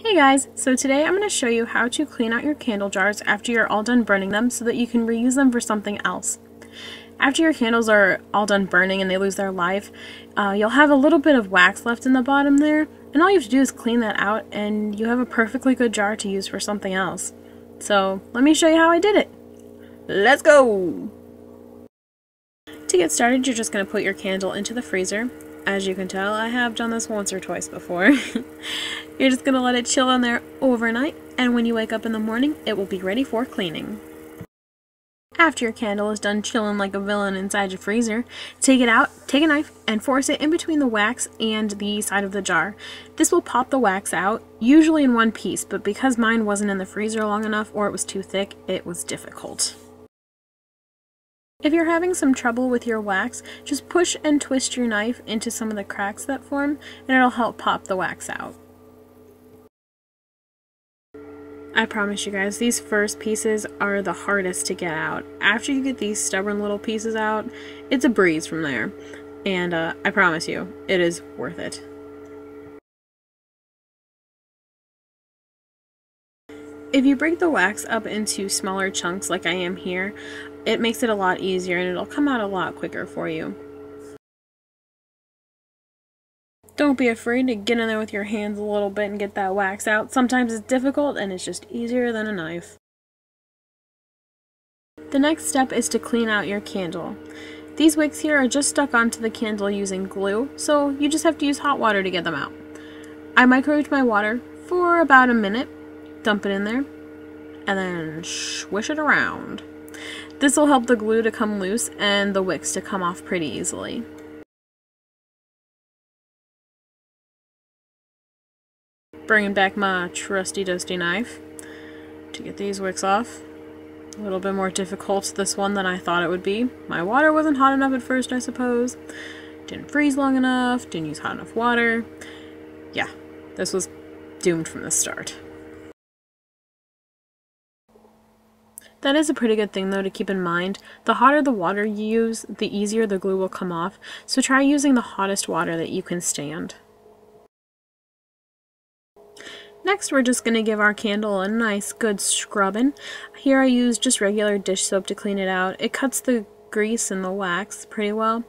Hey guys, so today I'm going to show you how to clean out your candle jars after you're all done burning them so that you can reuse them for something else. After your candles are all done burning and they lose their life, you'll have a little bit of wax left in the bottom there, and all you have to do is clean that out and you have a perfectly good jar to use for something else. So let me show you how I did it. Let's go! To get started, you're just going to put your candle into the freezer. As you can tell, I have done this once or twice before. You're just going to let it chill in there overnight, and when you wake up in the morning, it will be ready for cleaning. After your candle is done chilling like a villain inside your freezer, take it out, take a knife, and force it in between the wax and the side of the jar. This will pop the wax out, usually in one piece, but because mine wasn't in the freezer long enough or it was too thick, it was difficult. If you're having some trouble with your wax, just push and twist your knife into some of the cracks that form, and it'll help pop the wax out. I promise you guys, these first pieces are the hardest to get out. After you get these stubborn little pieces out, it's a breeze from there. And I promise you, it is worth it. If you break the wax up into smaller chunks like I am here, it makes it a lot easier and it'll come out a lot quicker for you. Don't be afraid to get in there with your hands a little bit and get that wax out. Sometimes it's difficult and it's just easier than a knife. The next step is to clean out your candle. These wicks here are just stuck onto the candle using glue, so you just have to use hot water to get them out. I microwaved my water for about a minute, dump it in there, and then swish it around. This will help the glue to come loose and the wicks to come off pretty easily. Bringing back my trusty dusty knife to get these wicks off. A little bit more difficult, this one, than I thought it would be. My water wasn't hot enough at first, I suppose. Didn't freeze long enough, didn't use hot enough water. Yeah, this was doomed from the start. That is a pretty good thing though to keep in mind. The hotter the water you use, the easier the glue will come off, so try using the hottest water that you can stand. Next, we're just going to give our candle a nice good scrubbing. Here I use just regular dish soap to clean it out. It cuts the grease and the wax pretty well.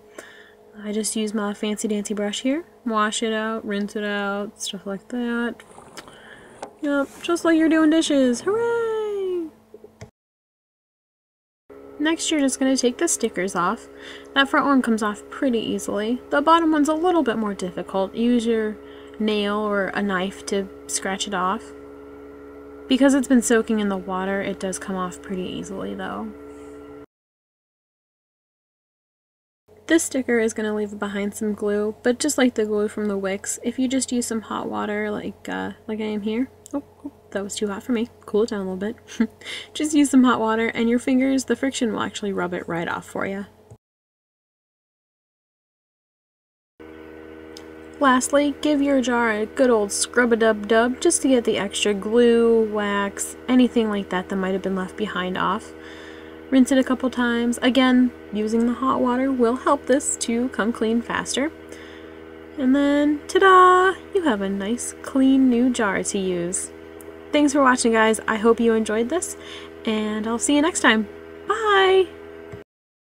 I just use my fancy dancy brush here. Wash it out, rinse it out, stuff like that. Yep, just like you're doing dishes. Hooray! Next, you're just going to take the stickers off. That front one comes off pretty easily. The bottom one's a little bit more difficult. Use your nail or a knife to scratch it off. Because it's been soaking in the water, it does come off pretty easily though. This sticker is going to leave behind some glue, but just like the glue from the wicks, if you just use some hot water like I am here. Oh, that was too hot for me. Cool it down a little bit. Just use some hot water and your fingers, the friction will actually rub it right off for you. Lastly, give your jar a good old scrub-a-dub-dub just to get the extra glue, wax, anything like that that might have been left behind off. Rinse it a couple times. Again, using the hot water will help this to come clean faster. And then, ta-da! You have a nice, clean new jar to use. Thanks for watching, guys. I hope you enjoyed this, and I'll see you next time. Bye!